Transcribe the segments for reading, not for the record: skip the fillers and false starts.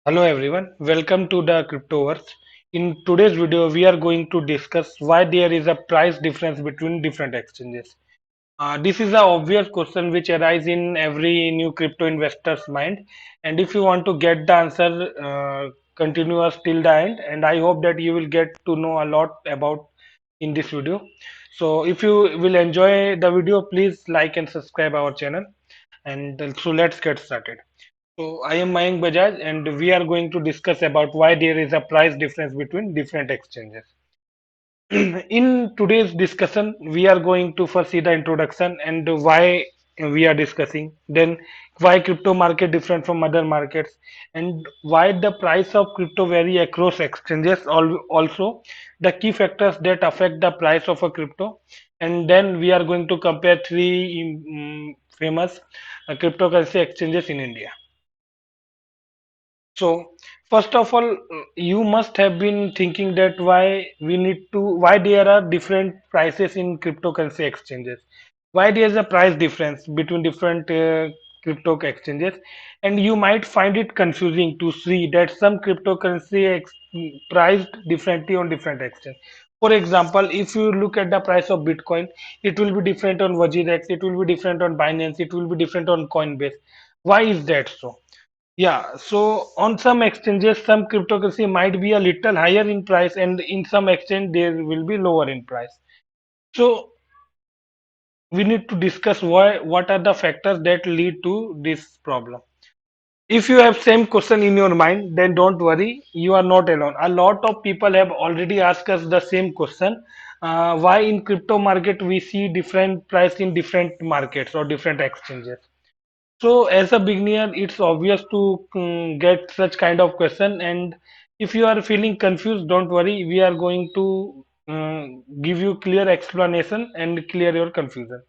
Hello everyone, welcome to the Cryptoverse. In today's video, we are going to discuss why there is a price difference between different exchanges. This is an obvious question which arises in every new crypto investor's mind, and if you want to get the answer, continue us till the end. And I hope that you will get to know a lot about in this video. So, if you will enjoy the video, please like and subscribe our channel. So let's get started. So I am Mayank Bajaj and we are going to discuss about why there is a price difference between different exchanges. In today's discussion, we are going to first see the introduction and why we are discussing, then why crypto market different from other markets, and why the price of crypto vary across exchanges. Also, the key factors that affect the price of a crypto, and then we are going to compare three famous cryptocurrency exchanges in India. So, first of all, you must have been thinking that why there are different prices in cryptocurrency exchanges. Why there is a price difference between different crypto exchanges, and you might find it confusing to see that some priced differently on different exchanges. For example, if you look at the price of Bitcoin, it will be different on Wajirex, it will be different on Binance, it will be different on Coinbase. Why is that so? Yeah, so on some exchanges, some cryptocurrency might be a little higher in price, and in some exchange, there will be lower in price. So we need to discuss what are the factors that lead to this problem. If you have same question in your mind, then don't worry, you are not alone. A lot of people have already asked us the same question. Why in crypto market we see different price in different markets or different exchanges? So, as a beginner, it's obvious to get such kind of question. And if you are feeling confused, don't worry. We are going to give you clear explanation and clear your confusion.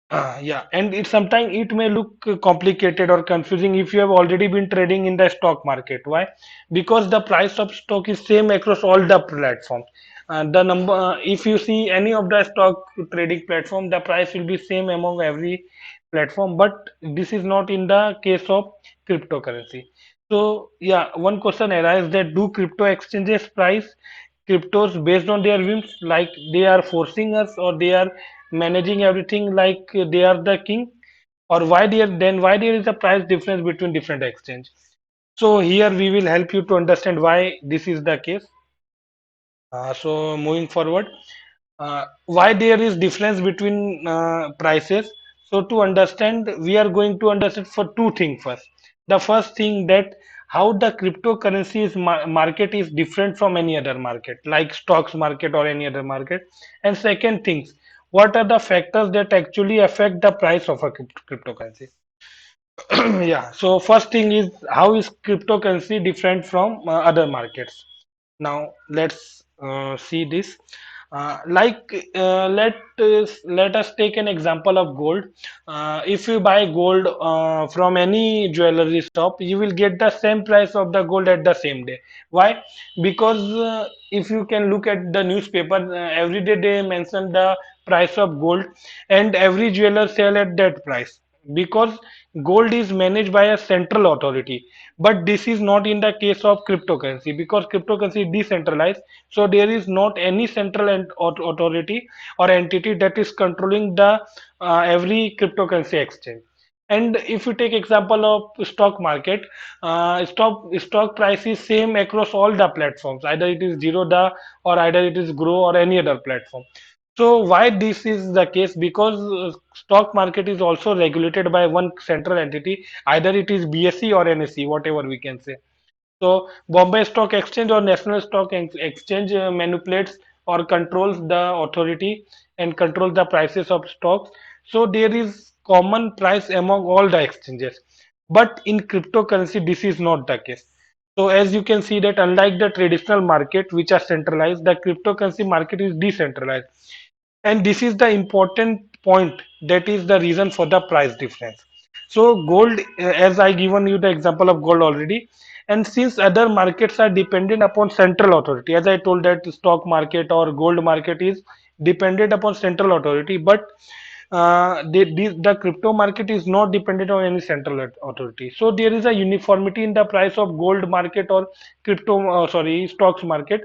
Yeah, and it sometimes it may look complicated or confusing if you have already been trading in the stock market. Why? Because the price of stock is same across all the platforms. If you see any of the stock trading platform, the price will be same among every platform. But this is not in the case of cryptocurrency. So yeah, one question arises that do crypto exchanges price cryptos based on their whims, like they are forcing us, or they are managing everything like they are the king, or why there is a price difference between different exchange. So here we will help you to understand why this is the case. So moving forward, why there is difference between prices. So to understand, we are going to understand for two things first. The first thing that how the cryptocurrency market is different from any other market, like stocks market or any other market. And second things, what are the factors that actually affect the price of a cryptocurrency? Yeah. So first thing is, how is cryptocurrency different from other markets? Now let's see this. Let us take an example of gold. If you buy gold from any jewelry shop, you will get the same price of the gold at the same day. Why? Because if you can look at the newspaper, every day they mention the price of gold, and every jeweler sell at that price, because gold is managed by a central authority. But this is not in the case of cryptocurrency, because cryptocurrency is decentralized. So there is not any central authority or entity that is controlling the every cryptocurrency exchange. And if you take example of stock market, stock price is same across all the platforms, either it is Zerodha or either it is Grow or any other platform. So why this is the case? Because stock market is also regulated by one central entity, either it is BSE or NSE, whatever we can say. So Bombay Stock Exchange or National Stock Exchange manipulates or controls the authority and controls the prices of stocks. So there is common price among all the exchanges. But in cryptocurrency, this is not the case. So as you can see that unlike the traditional market which are centralized, the cryptocurrency market is decentralized. And this is the important point, that is the reason for the price difference. So gold, as I given you the example of gold already, and since other markets are dependent upon central authority, as I told that stock market or gold market is dependent upon central authority, but the crypto market is not dependent on any central authority. So there is a uniformity in the price of gold market or stocks market.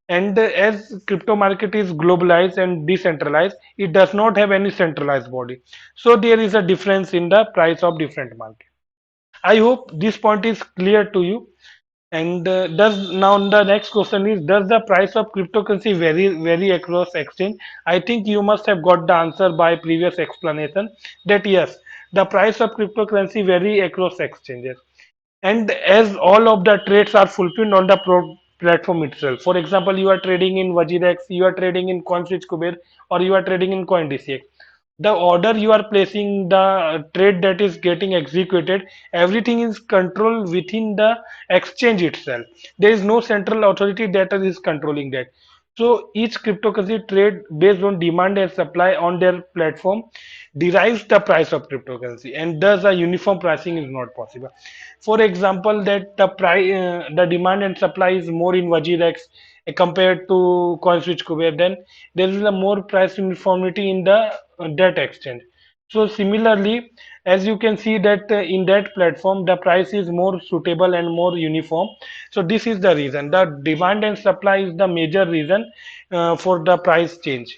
And as crypto market is globalized and decentralized, it does not have any centralized body. So there is a difference in the price of different market. I hope this point is clear to you. And does now the next question is, does the price of cryptocurrency vary across exchange? I think you must have got the answer by previous explanation that yes, the price of cryptocurrency vary across exchanges. And as all of the trades are fulfilled on the platform itself. For example, you are trading in Wajirex, you are trading in CoinSwitch Kuber, or you are trading in CoinDCX. The order you are placing, the trade that is getting executed, everything is controlled within the exchange itself. There is no central authority that is controlling that. So each cryptocurrency trade based on demand and supply on their platform derives the price of cryptocurrency, and thus a uniform pricing is not possible. For example, that the demand and supply is more in Wajirex compared to CoinSwitch Kuber, then there is a more price uniformity in the that exchange. So similarly, as you can see that in that platform, the price is more suitable and more uniform. So this is the reason. The demand and supply is the major reason for the price change.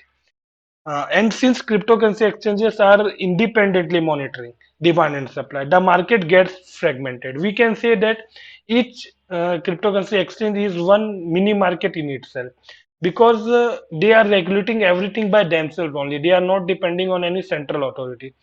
And since cryptocurrency exchanges are independently monitoring demand and supply, the market gets fragmented. We can say that each cryptocurrency exchange is one mini market in itself, because they are regulating everything by themselves only. They are not depending on any central authority.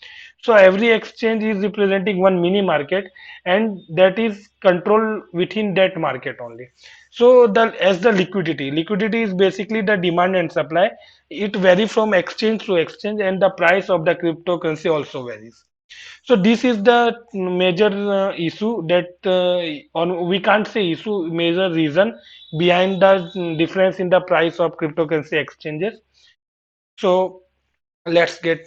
So every exchange is representing one mini market, and that is controlled within that market only. So the liquidity is basically the demand and supply. It varies from exchange to exchange, and the price of the cryptocurrency also varies. So this is the major issue that on we can't say issue, major reason behind the difference in the price of cryptocurrency exchanges. So let's get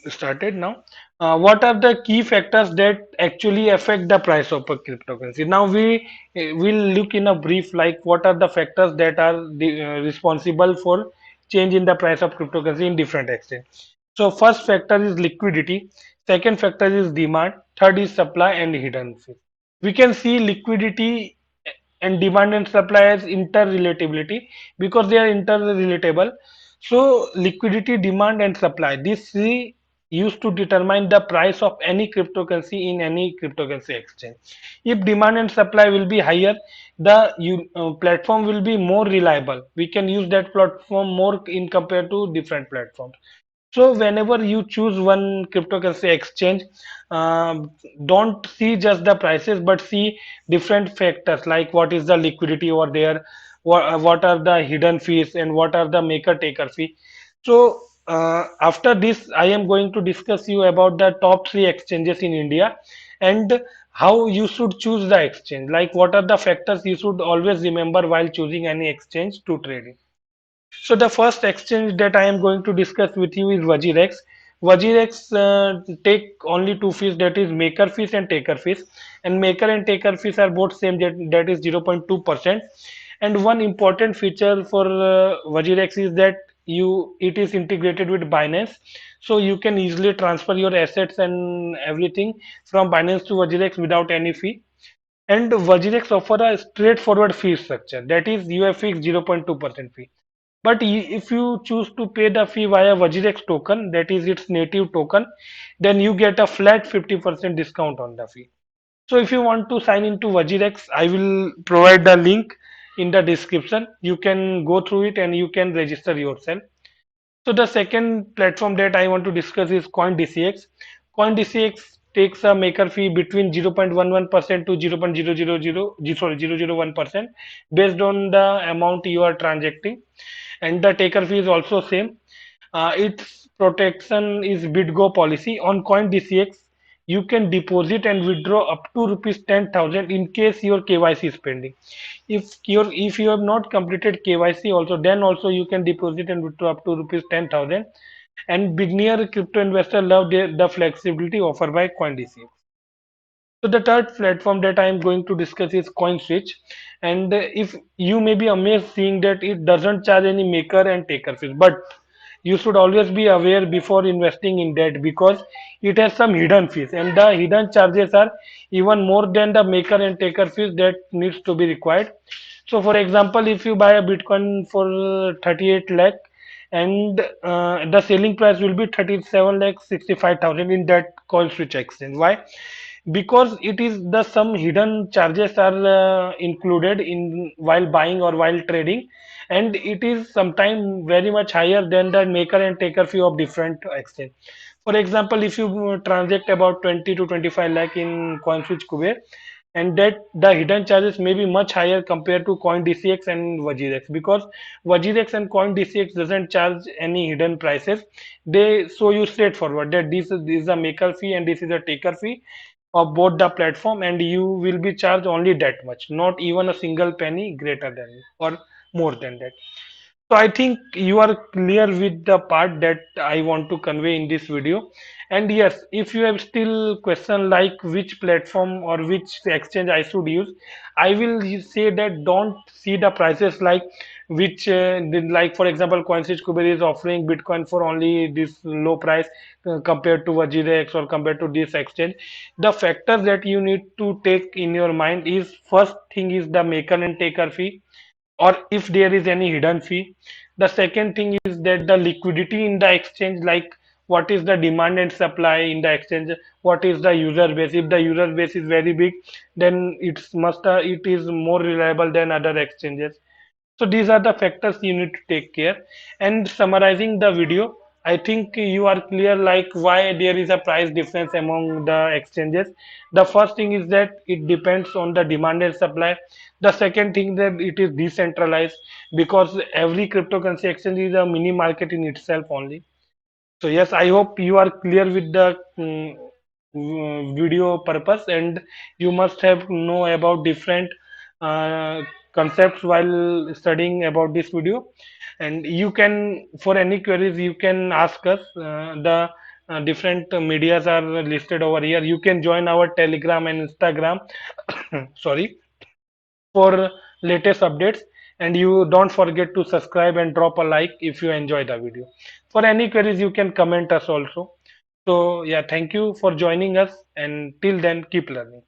started now. What are the key factors that actually affect the price of a cryptocurrency? Now we will look in a brief, like what are the factors that are responsible for change in the price of cryptocurrency in different exchange. So first factor is liquidity, second factor is demand, third is supply and hidden fee. We can see liquidity and demand and supply as interrelatability, because they are interrelatable. So liquidity, demand and supply, these three used to determine the price of any cryptocurrency in any cryptocurrency exchange. If demand and supply will be higher, the platform will be more reliable. We can use that platform more in compared to different platforms. So whenever you choose one cryptocurrency exchange, don't see just the prices, but see different factors like what is the liquidity over there, what are the hidden fees, and what are the maker taker fee. So after this, I am going to discuss you about the top three exchanges in India, and how you should choose the exchange. Like what are the factors you should always remember while choosing any exchange to trade in. So the first exchange that I am going to discuss with you is Wajirex. Wajirex take only two fees, that is maker fees and taker fees. And maker and taker fees are both same, that is 0.2%. And one important feature for Wajirex is that it is integrated with Binance, so you can easily transfer your assets and everything from Binance to Wajirex without any fee. And Wajirex offer a straightforward fee structure, that is you have fixed 0.2% fee. But if you choose to pay the fee via Wajirex token, that is its native token, then you get a flat 50% discount on the fee. So if you want to sign into Wajirex, I will provide the link in the description. You can go through it and you can register yourself. So the second platform that I want to discuss is CoinDCX. CoinDCX takes a maker fee between 0.11% to 0.0001% based on the amount you are transacting, and the taker fee is also same. Its protection is BitGo policy. On CoinDCX, you can deposit and withdraw up to rupees 10,000 in case your KYC is pending. If you have not completed KYC also, then also you can deposit and withdraw up to rupees 10,000. And beginner crypto investor love the flexibility offered by CoinDCX. So the third platform that I am going to discuss is CoinSwitch, and if you may be amazed seeing that it doesn't charge any maker and taker fees, but You should always be aware before investing in that, because it has some hidden fees, and the hidden charges are even more than the maker and taker fees that needs to be required. So for example, if you buy a Bitcoin for 38 lakh, and the selling price will be 37 lakh 65,000 in that coin switch exchange. Why? Because it is the some hidden charges are included in while buying or while trading, and it is sometimes very much higher than the maker and taker fee of different exchange. For example, if you transact about 20 to 25 lakh in CoinSwitch Kube, and that the hidden charges may be much higher compared to CoinDCX and WajirX, because WajirX and CoinDCX doesn't charge any hidden prices. They show you straightforward that this is a maker fee and this is a taker fee of both the platform, and you will be charged only that much, not even a single penny greater than or more than that. So I think you are clear with the part that I want to convey in this video. And yes, if you have still question like which platform or which exchange I should use, I will say that don't see the prices like which like for example CoinSwitch Kuber is offering Bitcoin for only this low price compared to Wajirex or compared to this exchange. The factors that you need to take in your mind is, first thing is the maker and taker fee, or if there is any hidden fee. The second thing is that the liquidity in the exchange, like what is the demand and supply in the exchange, what is the user base. If the user base is very big, then it is more reliable than other exchanges. So these are the factors you need to take care. And summarizing the video, I think you are clear like why there is a price difference among the exchanges. The first thing is that it depends on the demand and supply. The second thing that it is decentralized, because every cryptocurrency exchange is a mini market in itself only. So yes, I hope you are clear with the video purpose, and you must have know about different uh, concepts while studying about this video. And you can, for any queries, you can ask us. The different medias are listed over here. You can join our Telegram and Instagram. Sorry, for latest updates, and you don't forget to subscribe and drop a like if you enjoy the video. For any queries you can comment us also. So yeah, thank you for joining us, and till then keep learning.